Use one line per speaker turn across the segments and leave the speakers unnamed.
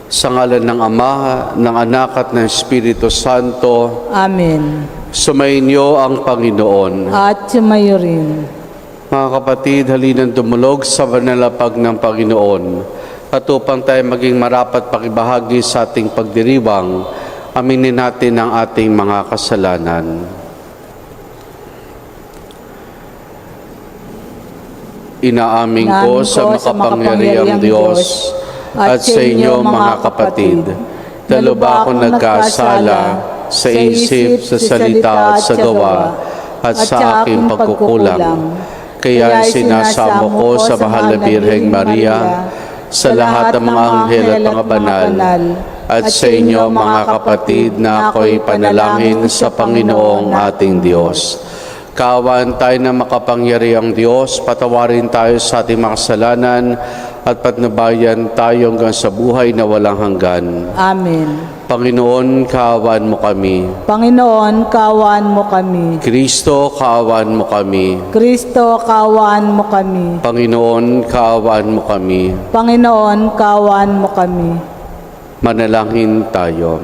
Sa ngalan ng Ama, ng Anak at ng Espiritu Santo.
Amen.
Sumainyo ang Panginoon.
At sumayo rin.
Mga kapatid, halinan dumulog sa banalapag ng Panginoon. At upang tayo maging marapat pakibahagi sa ating pagdiriwang, aminin natin ang ating mga kasalanan. Inaamin ko sa makapangyarihang Diyos at sa inyo mga kapatid, na lubha akong nagkasala sa isip, sa salita at sa gawa, at sa aking pagkukulang. Kaya sinasamo ko sa mahal na Birheng Maria, sa lahat ng mga anghel at mga banal, at sa inyo mga kapatid na ako'y panalangin sa Panginoong ating Diyos. Kaawaan tayo ng makapangyarihang Diyos, patawarin tayo sa ating mga kasalanan, at patnubayan tayo hanggang sa buhay na walang hanggan.
Amen.
Panginoon, kaawaan mo kami.
Panginoon, kaawaan mo kami.
Kristo, kaawaan mo kami.
Kristo, kaawaan mo kami.
Panginoon, kaawaan mo kami.
Panginoon, kaawaan mo kami.
Manalangin tayo.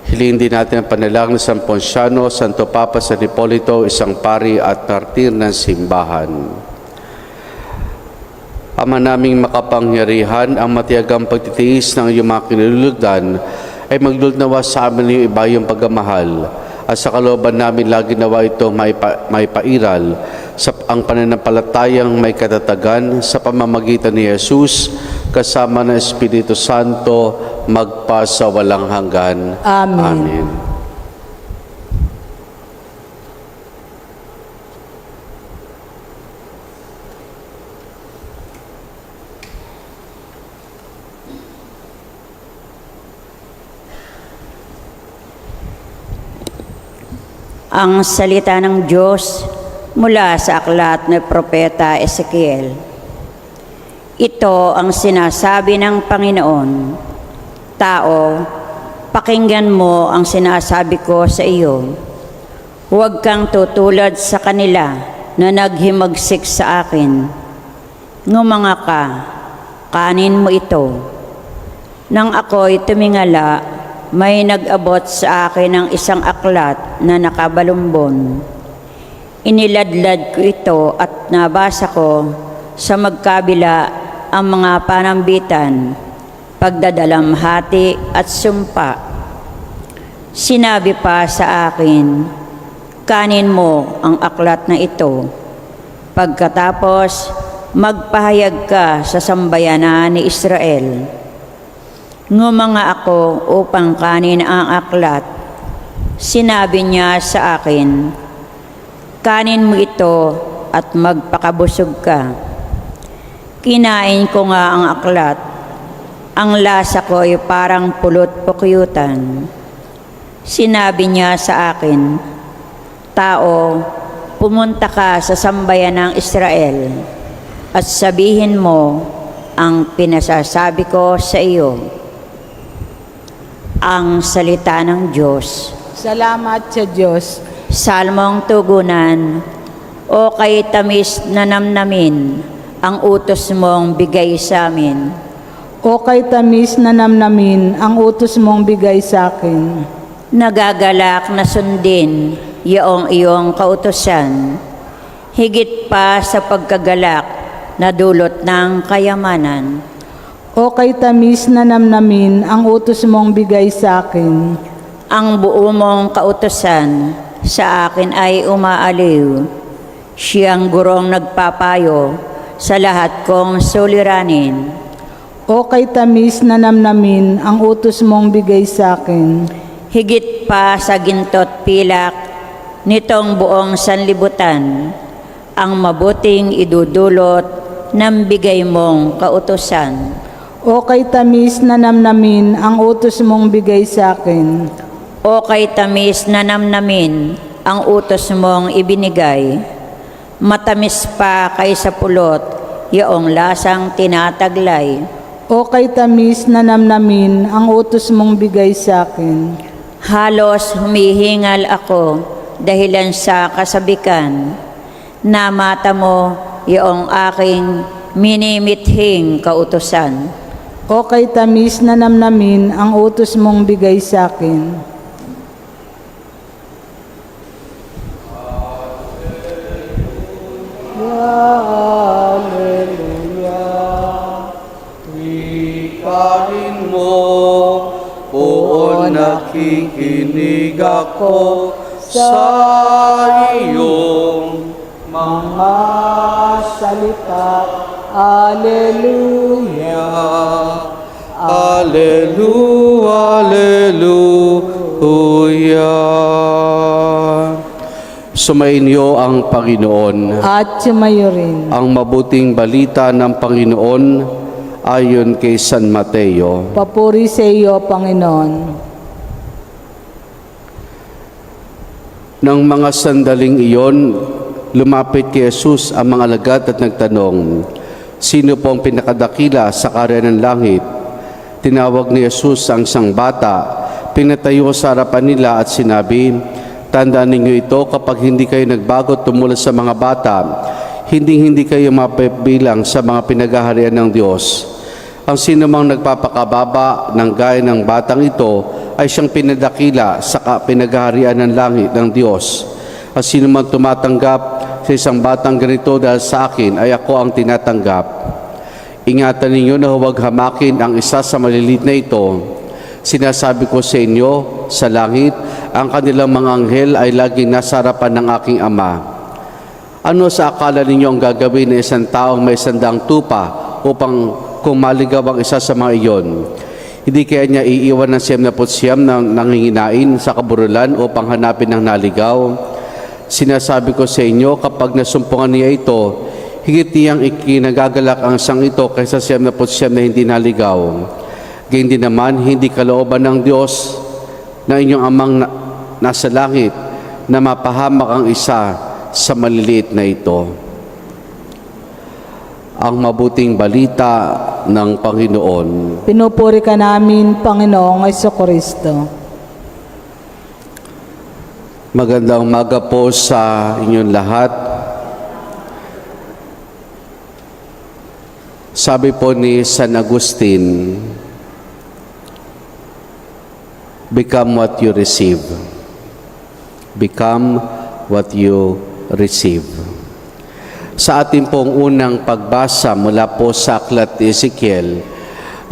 Hilingin din natin ang panalangin ng San Ponciano, Santo Papa San Hipolito, isang pari at martir ng simbahan. Ama naming makapangyarihan, ang matiyagang pagtitiis ng iyong mga kinalulugdan ay maglulod nawa sa amin yung iba yung pagmamahal, at sa kalooban namin lagi nawa ito may pairal sa ang pananampalatayang may katatagan sa pamamagitan ni Jesus kasama ng Espiritu Santo magpa sa walang hanggan.
Amen.
Amen.
Ang salita ng Diyos mula sa aklat ng Propeta Ezekiel. Ito ang sinasabi ng Panginoon, Tao, pakinggan mo ang sinasabi ko sa iyo. Huwag kang tutulad sa kanila na naghimagsik sa akin. Ngumanga ka, kanin mo ito. Nang ako'y tumingala, may nag-abot sa akin ng isang aklat na nakabalumbon. Iniladlad ko ito at nabasa ko sa magkabila ang mga panambitan, pagdadalamhati at sumpa. Sinabi pa sa akin, kanin mo ang aklat na ito. Pagkatapos, magpahayag ka sa sambayanan ni Israel. Ngumanga ako upang kanin ang aklat. Sinabi niya sa akin, kanin mo ito at magpakabusog ka. Kinain ko nga ang aklat. Ang lasa ko ay parang pulot-pukyutan. Sinabi niya sa akin, Tao, pumunta ka sa sambayan ng Israel at sabihin mo ang pinasasabi ko sa iyo. Ang salita ng Diyos.
Salamat sa Diyos.
Salmong tugunan, O kay tamis na namnamin, ang utos mong bigay sa amin.
O kay tamis na namnamin, ang utos mong bigay sa akin.
Nagagalak na sundin iyong kautusan, higit pa sa pagkagalak na dulot ng kayamanan.
O kay tamis na namnamin, ang utos mong bigay sa akin.
Ang buo mong kautusan sa akin ay umaaliw. Siyang gurong nagpapayo sa lahat kong suliranin.
O kay tamis na namnamin, ang utos mong bigay sa akin.
Higit pa sa gintot pilak nitong buong sanlibutan, ang mabuting idudulot ng bigay mong kautusan.
O kay tamis na namnamin, ang utos mong bigay sa akin.
O kay tamis na namnamin, ang utos mong ibinigay. Matamis pa kaysa pulot, iyong lasang tinataglay.
O kay tamis na namnamin, ang utos mong bigay sa akin.
Halos humihingal ako dahilan sa kasabikan. Namata mo iyong aking minimithing kautusan.
Ako kay tamis na namnamin ang utos mong bigay sa akin.
Wikain mo, o nakikinig ako sa iyong
Mga salita, Alleluia.
Alleluia, Alleluia. Sumainyo ang Panginoon.
At sumayo rin.
Ang mabuting balita ng Panginoon ayon kay San Mateo.
Papuri sa iyo, Panginoon.
Nang mga sandaling iyon, lumapit kay Jesus ang mga alagad at nagtanong, "Sino po ang pinakadakila sa kaharian ng langit?" Tinawag ni Jesus ang isang bata, pinatayo sa harapan nila at sinabi, "Tandaan ninyo ito, kapag hindi kayo nagbago tumulad sa mga bata, hindi kayo mapibilang sa mga pinaghaharian ng Diyos. Ang sinumang nagpapakababa ng gaya ng batang ito ay siyang pinadakila sa pinaghaharian ng langit ng Diyos. Ang sinumang tumatanggap sa isang batang ganito dahil sa akin ay ako ang tinatanggap. Ingatan ninyo na huwag hamakin ang isa sa maliliit na ito. Sinasabi ko sa inyo, sa langit, ang kanilang mga anghel ay laging nasa harapan ng aking Ama. Ano sa akala ninyo ang gagawin ng isang taong may 100 tupa upang kung maligaw ang isa sa mga iyon? Hindi kaya niya iiwan ng 99 na nanginginain sa kaburulan upang hanapin ang naligaw? Sinasabi ko sa inyo, kapag nasumpungan niya ito, higit niyang ikinagagalak ang isang ito kaysa 99 na hindi naligaw. Gayun din naman, hindi kalooban ng Diyos na inyong amang nasa langit na mapahamak ang isa sa maliliit na ito." Ang mabuting balita ng Panginoon.
Pinupuri ka namin, Panginoong Jesucristo.
Magandang umaga po sa inyong lahat. Sabi po ni San Agustin, "Become what you receive." Become what you receive. Sa ating pong unang pagbasa mula po sa Aklat ni Ezekiel,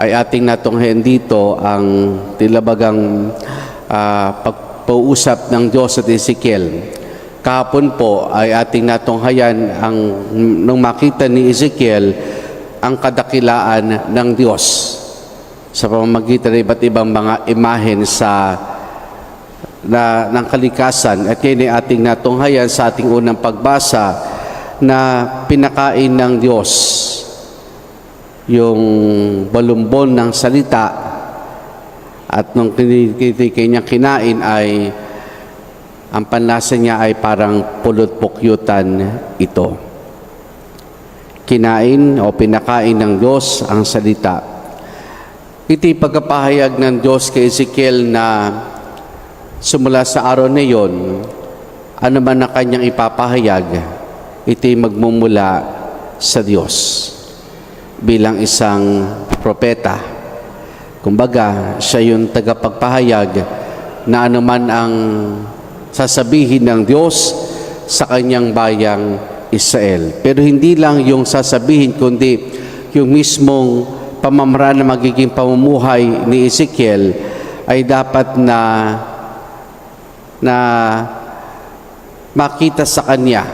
ay ating natunghayan dito ang tilabagang pagpausap ng Diyos at Ezekiel. Kahapon po ay ating natunghayan nung makita ni Ezekiel ang kadakilaan ng Diyos sa pamamagitan ng iba't ibang mga imahen ng kalikasan. At yan ay ating natunghayan sa ating unang pagbasa na pinakain ng Diyos yung balumbon ng salita, at nung kanya kinain ay ang panlasa niya ay parang pulot-pukyutan ito. Kinain o pinakain ng Diyos ang salita. Ito'y pagkapahayag ng Diyos kay Ezekiel na simula sa araw na iyon, ano man na kanyang ipapahayag, ito'y magmumula sa Diyos bilang isang propeta. Kumbaga, siya yung tagapagpahayag na anuman ang sasabihin ng Diyos sa kanyang bayang Israel. Pero hindi lang yung sasabihin, kundi yung mismong pamamaraan na magiging pamumuhay ni Ezekiel ay dapat na makita sa kanya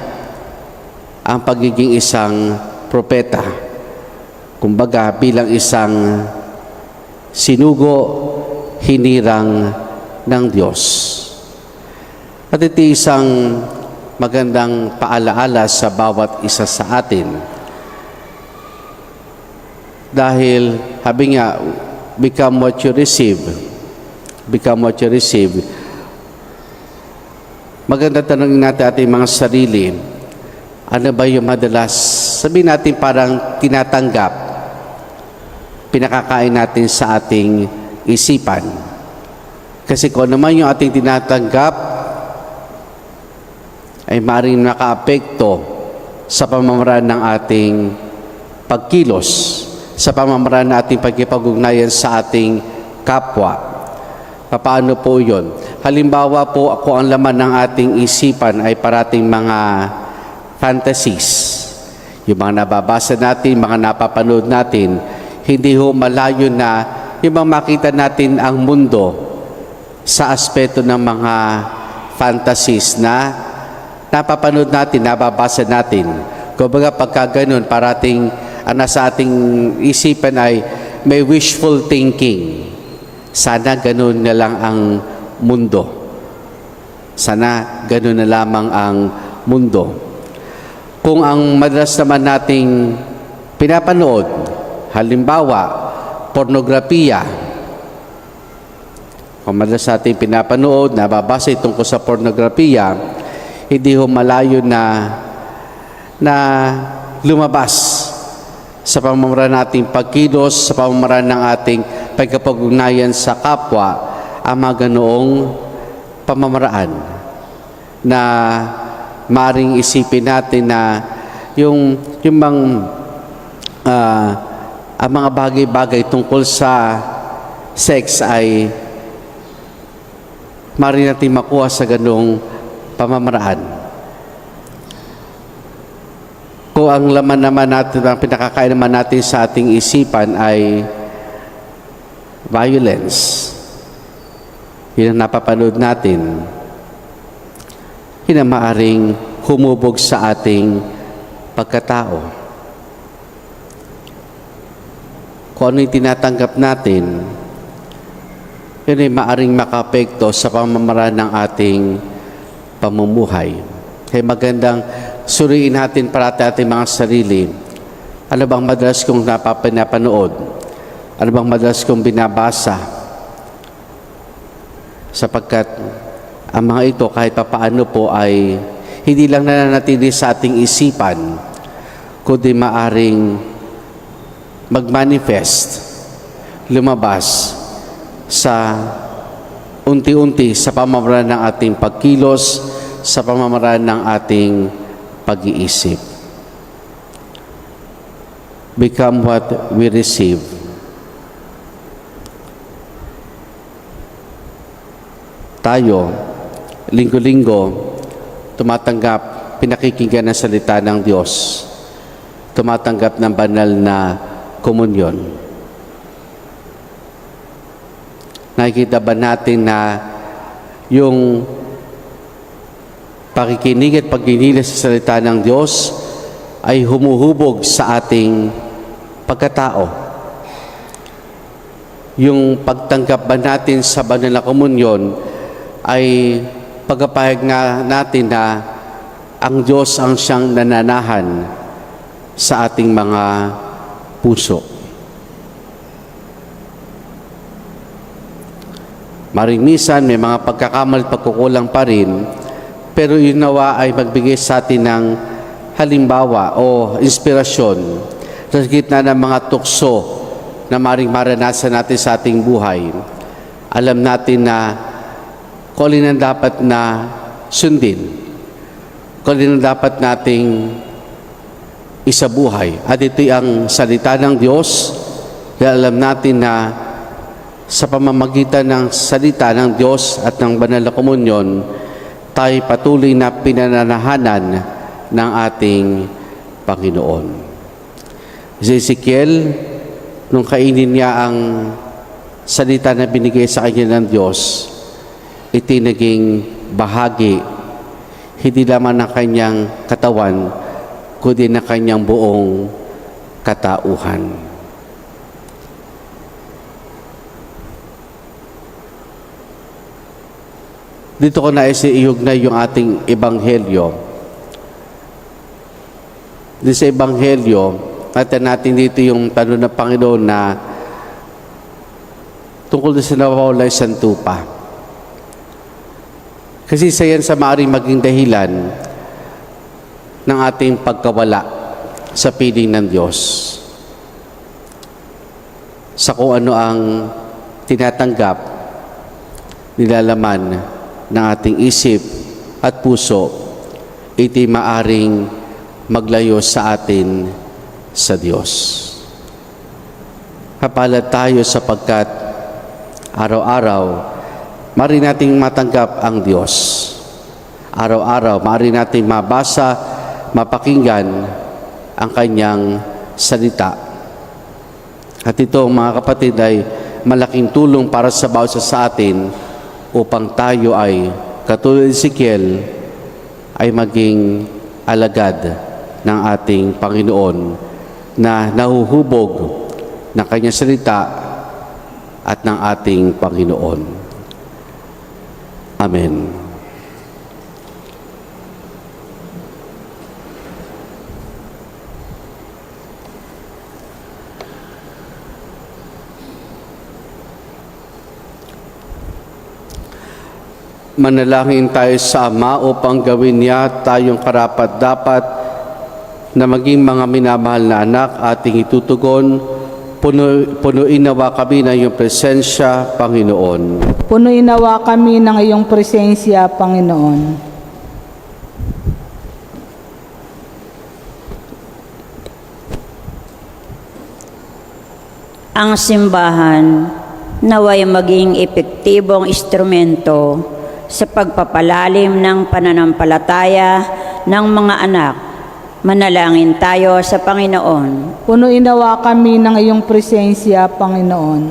ang pagiging isang propeta. Kumbaga, bilang isang sinugo, hinirang ng Diyos. At ito isang magandang paalaala sa bawat isa sa atin. Dahil, sabi nga, become what you receive. Become what you receive. Maganda tanongin natin ating mga sarili. Ano ba yung madalas, sabihin natin parang tinatanggap, pinakakain natin sa ating isipan? Kasi kung naman yung ating tinatanggap ay maaaring nakaapekto sa pamamaraan ng ating pagkilos sa pamamaraan ng ating pagkipag-ugnayan sa ating kapwa. Paano po yun? Halimbawa po, kung ang laman ng ating isipan ay parating mga fantasies, yung mga nababasa natin, mga napapanood natin, hindi ho malayo na yung mga makita natin ang mundo sa aspeto ng mga fantasies na napapanood natin, nababasa natin. Kumbaga pagka ganun, parating nasa ating isipan ay may wishful thinking. Sana ganun na lang ang mundo. Sana ganun na lamang ang mundo. Kung ang madalas naman nating pinapanood, halimbawa, pornografiya, kung madalas natin pinapanood, nababasa tungkol sa pornografiya, hindi ho malayo na lumabas sa pamamaraan nating pagkilos, sa pamamaraan ng ating pagkapag-ugnayan sa kapwa, ang mga ganoong pamamaraan na maring isipin natin na yung ang mga bagay-bagay tungkol sa sex ay maring natin makuha sa ganoong pamamaraan. Kung ang laman naman natin, ang pinakakain naman natin sa ating isipan ay violence, yun ang napapanood natin, yun ang maaring humubog sa ating pagkatao. Kung ano yung tinatanggap natin, yun ay maaring makapekto sa pamamaraan ng ating pamumuhay. Kaya magandang suriin natin parati ating mga sarili. Ano bang madalas kong napapanood? Ano bang madalas kong binabasa? Sapagkat ang mga ito kahit papaano po ay hindi lang nananatili sa ating isipan, kundi maaring mag-manifest, lumabas sa unti-unti sa pamamaraan ng ating pagkilos, sa pamamaraan ng ating pag-iisip. Become what we receive. Tayo, linggo-linggo, tumatanggap, pinakikinggan ng salita ng Diyos, tumatanggap ng banal na komunyon. Nakikita ba natin na yung pakikinig at pagninilis sa salita ng Diyos ay humuhubog sa ating pagkatao? Yung pagtanggap ba natin sa banal na komunyon ay pagpapahayag nga natin na ang Diyos ang siyang nananahan sa ating mga puso. Maring minsan may mga pagkakamali at pagkukulang pa rin, pero yun nawa ay magbigay sa atin ng halimbawa o inspirasyon sa gitna ng mga tukso na maring maranasan natin sa ating buhay. Alam natin na kung alin ang dapat na sundin, kung alin ang dapat nating isabuhay. At ito'y ang salita ng Diyos, dahil alam natin na sa pamamagitan ng salita ng Diyos at ng banal na komunyon, tayo patuloy na pinananahanan ng ating Panginoon. Si Ezekiel, nung kainin niya ang salita na binigay sa kanya ng Diyos, ito'y naging bahagi, hindi lamang ng kanyang katawan, kundi ng kanyang buong katauhan. Dito ko nais iugnay yung ating ebanghelyo. Dito sa ebanghelyo, natin dito yung tanong ng Panginoon na tungkol sa nawawalay santupa. Kasi isa yan sa maaaring maging dahilan ng ating pagkawala sa piling ng Diyos. Sa kung ano ang tinatanggap, nilalaman ng ating isip at puso, ito'y maaring maglayo sa atin sa Diyos. Kapalad tayo sapagkat araw-araw maaari nating matanggap ang Diyos. Araw-araw maaari nating mabasa, mapakinggan ang Kanyang salita. At ito, mga kapatid, ay malaking tulong para sa bawat isa sa atin upang tayo ay, katulad ni Ezekiel, ay maging alagad ng ating Panginoon na nahuhubog ng Kanyang salita at ng ating Panginoon. Amen. Manalangin tayo sa Ama upang gawin niya tayong karapat-dapat na maging mga minamahal na anak ating itutugon. Punuin nawa kami ng iyong presensya, Panginoon.
Punuin nawa kami ng iyong presensya, Panginoon.
Ang simbahan naway maging epektibong instrumento sa pagpapalalim ng pananampalataya ng mga anak. Manalangin tayo sa Panginoon.
Punuin nawa kami ng iyong presensya, Panginoon.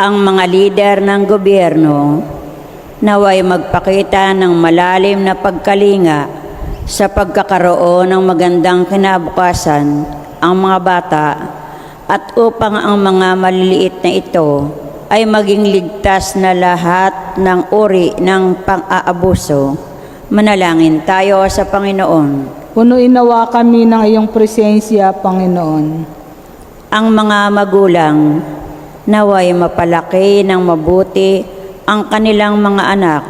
Ang mga lider ng gobyerno naway magpakita ng malalim na pagkalinga sa pagkakaroon ng magandang kinabukasan ang mga bata at upang ang mga maliliit na ito ay maging ligtas na lahat ng uri ng pang-aabuso. Manalangin tayo sa Panginoon.
Punuin nawa kami ng iyong presensya, Panginoon.
Ang mga magulang naway mapalaki ng mabuti ang kanilang mga anak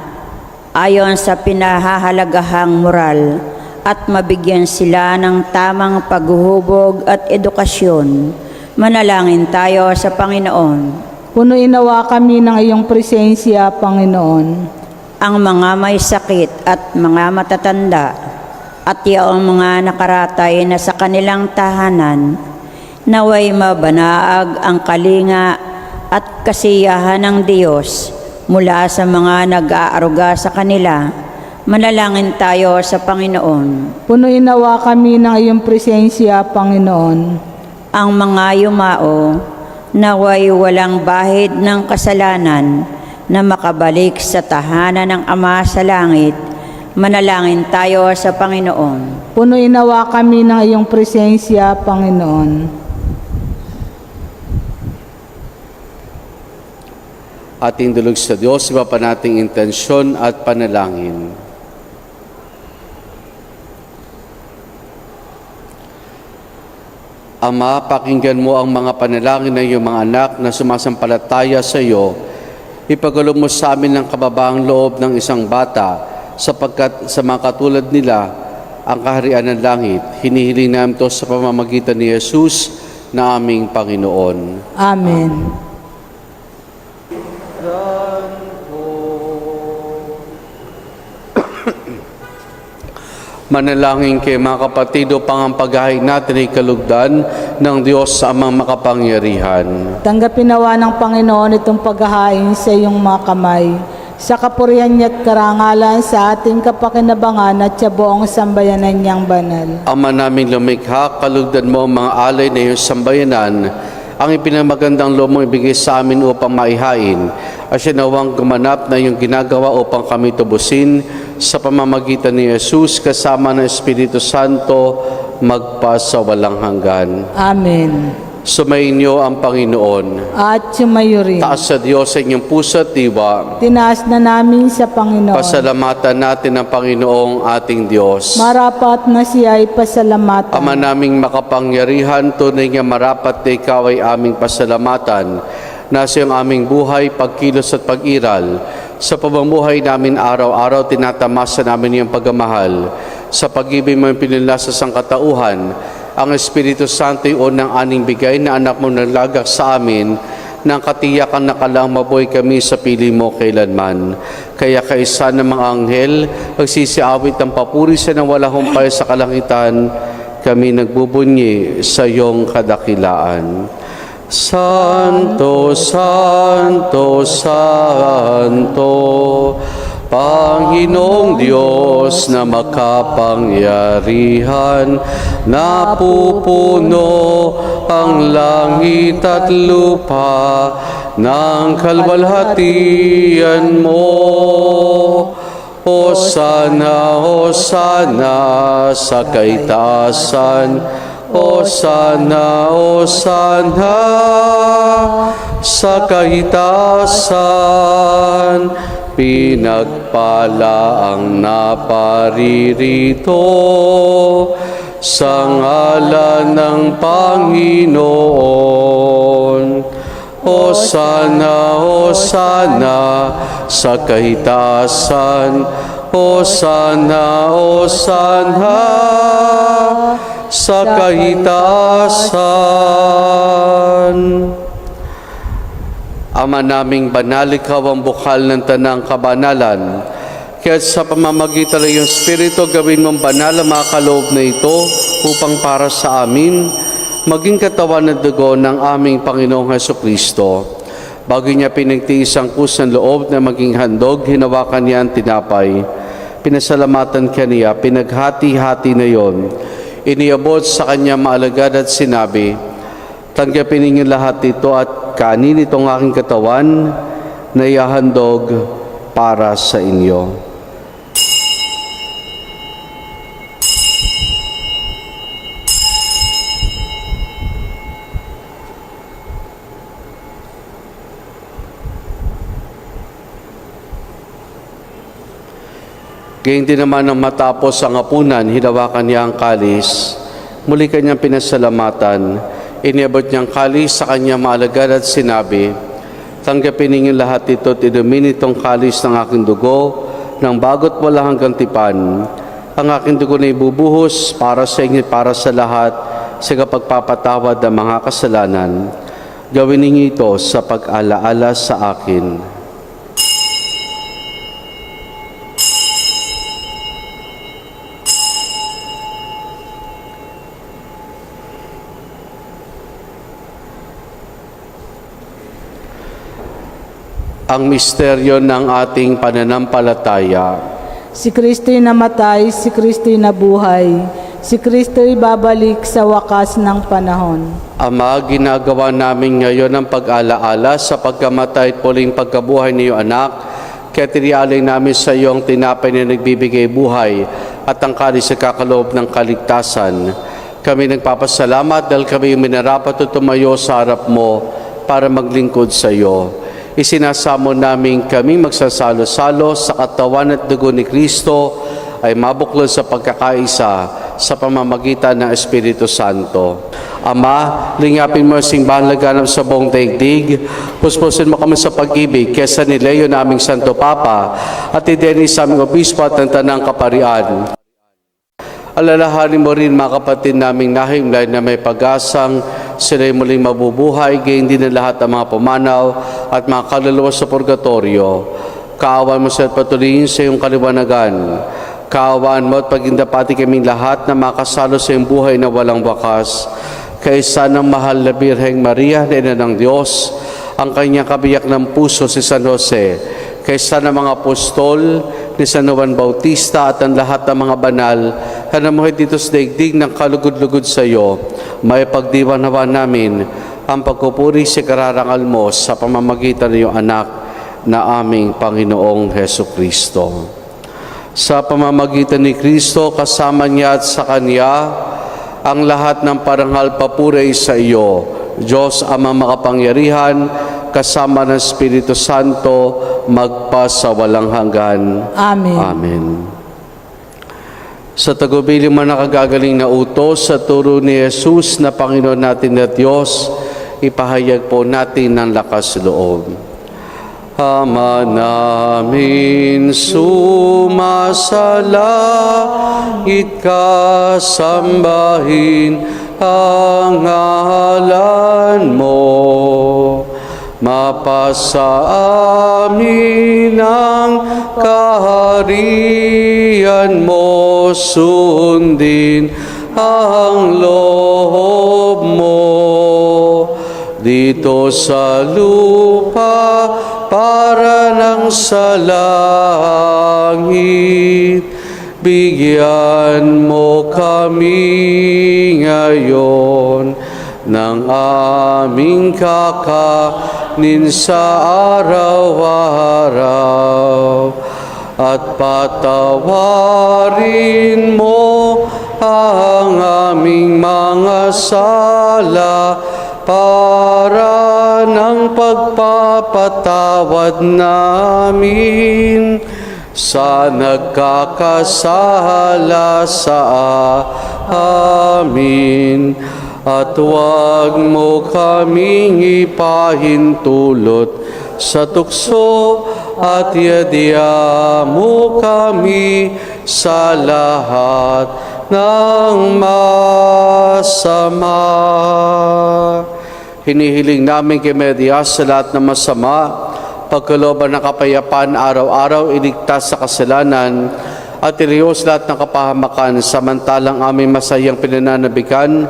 ayon sa pinahahalagahang moral at mabigyan sila ng tamang paghuhubog at edukasyon. Manalangin tayo sa Panginoon.
Punuin nawa kami ng iyong presensya, Panginoon.
Ang mga may sakit at mga matatanda at yaong mga nakaratay na sa kanilang tahanan, naway mabanaag ang kalinga at kasiyahan ng Diyos mula sa mga nag-aaruga sa kanila. Manalangin tayo sa Panginoon.
Punuin nawa kami ng iyong presensya, Panginoon.
Ang mga yumao, naway walang bahid ng kasalanan na makabalik sa tahanan ng Ama sa langit. Manalangin tayo sa Panginoon.
Punuin nawa kami ng iyong presensya, Panginoon.
Ating dulog sa Diyos, iba pa nating intensyon at panalangin. Ama, pakinggan mo ang mga panalangin ng iyong mga anak na sumasampalataya sa iyo. Ipagkaloob mo sa amin ng kababaang loob ng isang bata, sapagkat sa mga katulad nila ang kaharian ng langit. Hinihiling namin ito sa pamamagitan ni Jesus na aming Panginoon.
Amen.
Manalangin kay mga kapatid upang ang paghahain natin ay kalugdan ng Diyos sa amang makapangyarihan.
Tanggapin nawa ng Panginoon itong paghahain sa iyong mga kamay, sa kapurihan niya at karangalan sa ating kapakinabangan at sa buong sambayanan niyang banal.
Ama naming lumikha, kalugdan mo ang mga alay na iyong sambayanan, ang ipinamagandang loob mong ibigay sa amin upang maihain, at siya nawang gumanap na iyong ginagawa upang kami tubusin sa pamamagitan ni Jesus kasama ng Espiritu Santo magpasawalang hanggan.
Amen.
Sumainyo ang Panginoon.
At sumayo rin.
Taas sa Diyos sa inyong puso at diwa.
Tinaas na namin sa Panginoon.
Pasalamatan natin ang Panginoong ating Diyos.
Marapat na siya ay pasalamatan.
Ama naming makapangyarihan, tunay nga marapat na ikaw ay aming pasalamatan. Nasa iyong aming buhay, pagkilos at pag-iral. Sa pamumuhay namin araw-araw, tinatamasa namin iyong pagmamahal. Sa pag-ibig mo yung pinunla sa sangkatauhan, ang Espiritu Santo yung unang aning bigay na anak mo naglagak sa amin, ng katiyakan na kalang mabuhay kami sa pili mo kailanman. Kaya kaisa ng mga anghel, magsisiawit ang papuri sa nang wala humpay sa kalangitan, kami nagbubunyi sa iyong kadakilaan. Santo, Santo, Santo, Panginoong Diyos na makapangyarihan, napupuno ang langit at lupa ng kalwalhatian mo. Hosana, Hosana sa kaitaasan, Hosana, Hosana sa kaitaasan. Pinagpala ang naparirito sa ngalan ng Panginoon. Hosana, Hosana sa kaitaasan, Hosana, Hosana sa kaitaasan. Ama naming banal, ikaw ang bukal ng tanang kabanalan. Kaya sa pamamagitan ng iyong Espiritu, gawin mong banal ang mga kaloob na ito upang para sa amin, maging katawan at dugo ng aming Panginoong Hesukristo. Bago niya pinagtiis ang kusang loob na maging handog, hinawakan niya ang tinapay. Pinasalamatan kaniya, pinaghati-hati na yon. Iniabot sa kanya maalagad at sinabi, tanggapin ninyo lahat ito at kanin itong aking katawan na ihahandog para sa inyo. Gayun din naman nang matapos ang hapunan, hinawakan niya ang kalis. Muli kanyang pinasalamatan. Iniabot niyang kalis sa kanya maalagad at sinabi, tanggapin ninyo lahat ito at inumin itong kalis ng aking dugo ng bago't wala hanggang tipan. Ang aking dugo na ibubuhos para sa inyo at para sa lahat sa kapagpapatawad ng mga kasalanan. Gawin ninyo ito sa pag-alaala sa akin. Ang misteryo ng ating pananampalataya.
Si Kristo'y namatay, si Kristo'y nabuhay, si Kristo'y babalik sa wakas ng panahon.
Ama, ginagawa namin ngayon ang pag-alaala sa pagkamatay at muling pagkabuhay ni iyong anak, kaya tinialay namin sa iyong tinapay na nagbibigay buhay at ang kalis sa kakaloob ng kaligtasan. Kami nagpapasalamat dahil kami minarapat at tumayo sa harap mo para maglingkod sa iyo. Isinasamo namin kami magsasalo-salo sa katawan at dugo ni Kristo ay mabuklod sa pagkakaisa sa pamamagitan ng Espiritu Santo. Ama, lingapin mo ang simbahan laganap sa buong daigdig. Puspusin mo kami sa pag-ibig kesa ni Leo naming Santo Papa at i-Dennis sa aming obispo at ng tanang kaparian. Alalahanin mo rin mga kapatid naming nahimlay na may pag-asang sila'y muling mabubuhay, gayon din ang lahat ng mga pumanaw at mga kaluluwa sa purgatorio. Kaawaan mo sa patuloyin sa iyong kaliwanagan. Kaawaan mo at pagindapati kaming lahat na makasalo sa iyong buhay na walang wakas. Kaisa ng mahal na Birheng Maria, na Ina ng Diyos, ang kanyang kabiyak ng puso si San Jose, kaysa ng mga apostol ni San Juan Bautista at ang lahat ng mga banal na namuhay dito sa daigdig ng kalugod-lugod sa iyo, may pagdiwanawa namin ang pagpupuri sa kararangal mo sa pamamagitan ng iyong anak na aming Panginoong Hesukristo. Sa pamamagitan ni Kristo, kasama niya at sa Kanya, ang lahat ng parangal papuri sa iyo, Diyos Ama makapangyarihan, kasama ng Espiritu Santo, magpa sa walang hanggan.
Amen.
Amen. Sa tagubilin man nakagagaling na utos sa turo ni Jesus na Panginoon natin at Diyos, ipahayag po natin ng lakas loob. Ama namin, sumasalangit ka, sambahin ang ngalan mo. Mapasa amin ang kaharian mo, sundin ang loob mo. Di dito sa lupa para nang sa langit. Bigyan mo kami ngayon ng aming kakanin sa araw-araw, at patawarin mo ang aming mga sala para ng pagpapatawad namin sa nagkakasala sa amin. At huwag mo kaming ipahintulot sa tukso, at iadya mo kami sa lahat ng masama. Hinihiling namin kay Maria sa lahat ng masama, pagkalooban ng kapayapaan araw-araw, iligtas sa kasalanan, at ilihos lahat ng kapahamakan, samantalang aming masayang pinananabikan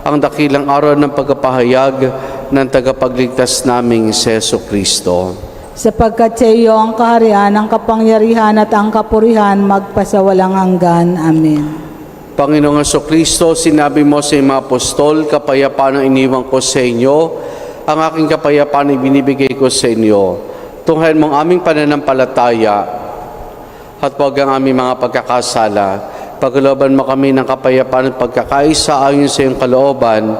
ang dakilang araw ng pagkapahayag ng tagapagligtas naming si Jesucristo.
Sapagkat sa iyo ang kaharian, ang kapangyarihan at ang kapurihan magpasawalang hanggan. Amen.
Panginoong Jesucristo, sinabi mo sa mga apostol, kapayapaan ang iniwan ko sa inyo, ang aking kapayapaan ay binibigay ko sa inyo. Tunghayan mong aming pananampalataya at huwag ang aming mga pagkakasala. Pagkalooban mo kami ng kapayapaan at pagkakaisa ayon sa iyong kalooban,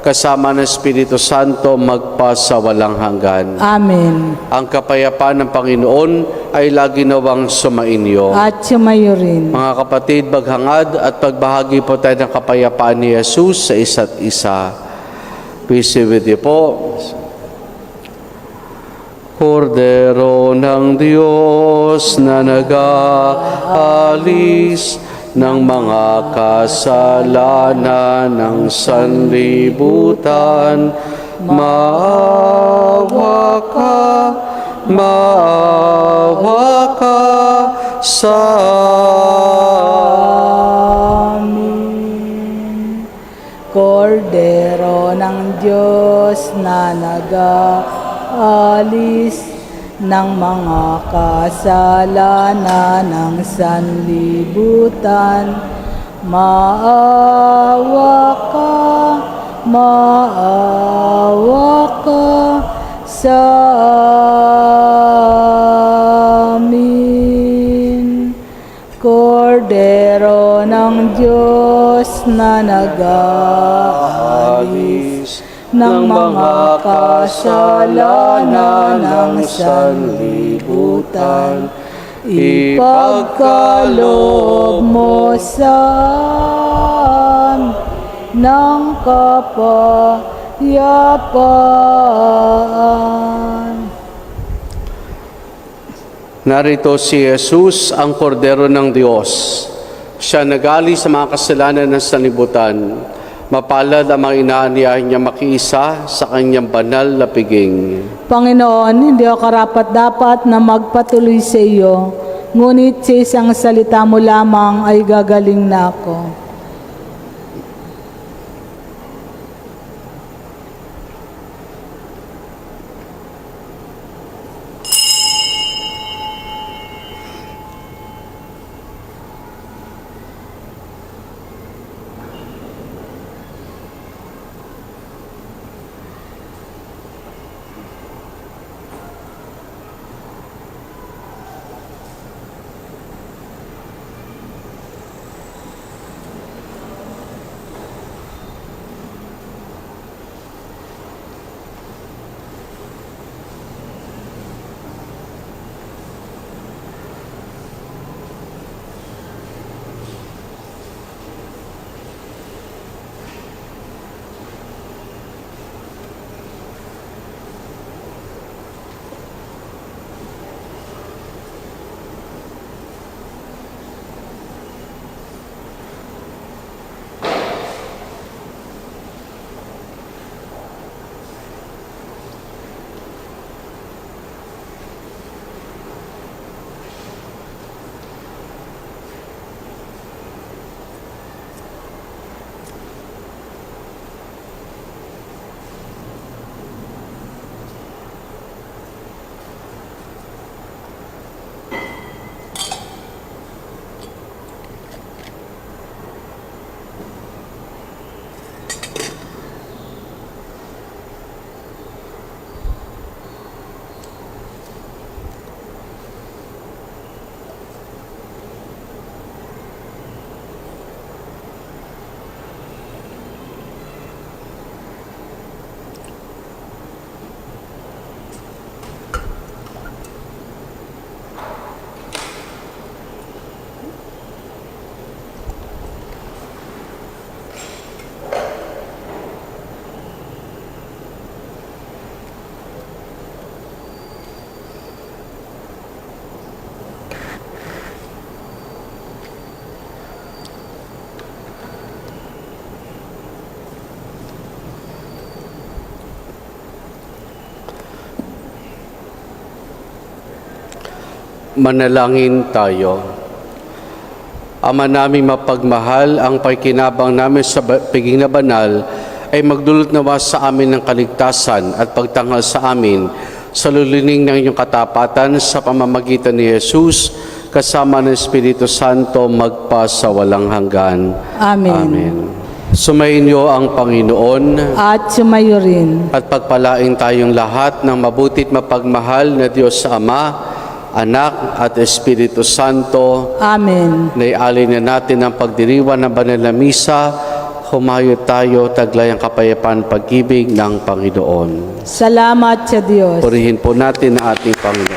kasama ng Espiritu Santo magpasawalang hanggan.
Amen.
Ang kapayapaan ng Panginoon ay lagi nawang sumainyo.
At sumayo rin.
Mga kapatid, maghangad at pagbahagi po tayo ng kapayapaan ni Jesus sa isa't isa. Peace be with you po. Kordero ng Diyos na nag-aalis ng mga kasalanan ng sanlibutan, maawa ka sa amin.
Kordero ng Diyos na nag-aalis ng mga kasalanan ng sanlibutan, maawa ka sa amin. Kordero ng Diyos na nag-aalis ng mga kasalanan ng sanlibutan, ipagkaloob mo sa amin ng kapayapaan.
Narito si Jesus, ang Kordero ng Diyos. Siya nag-alis sa mga kasalanan ng sanlibutan. Mapalad ang mga inaaniyahan niya makiisa sa kanyang banal na piging.
Panginoon, hindi ako karapat-dapat na magpatuloy sa iyo, ngunit sa isang salita mo lamang ay gagaling na ako.
Manalangin tayo. Ama naming mapagmahal, ang pakikinabang namin sa piging na banal ay magdulot nawa sa amin ng kaligtasan at pagtanghal sa amin sa lulining ng inyong katapatan sa pamamagitan ni Jesus kasama ng Espiritu Santo magpa sa walang hanggan.
Amen.
Sumainyo ang Panginoon
At sumayo rin.
at pagpalain tayong lahat ng mabutit mapagmahal na Diyos sa Ama, Anak at Espiritu Santo.
Amen.
Naialin na natin ang pagdiriwang ng banal na misa. Humayo tayo, taglay ang kapayapaan pag-ibig ng Panginoon.
Salamat sa Diyos.
Purihin po natin ang ating Panginoon.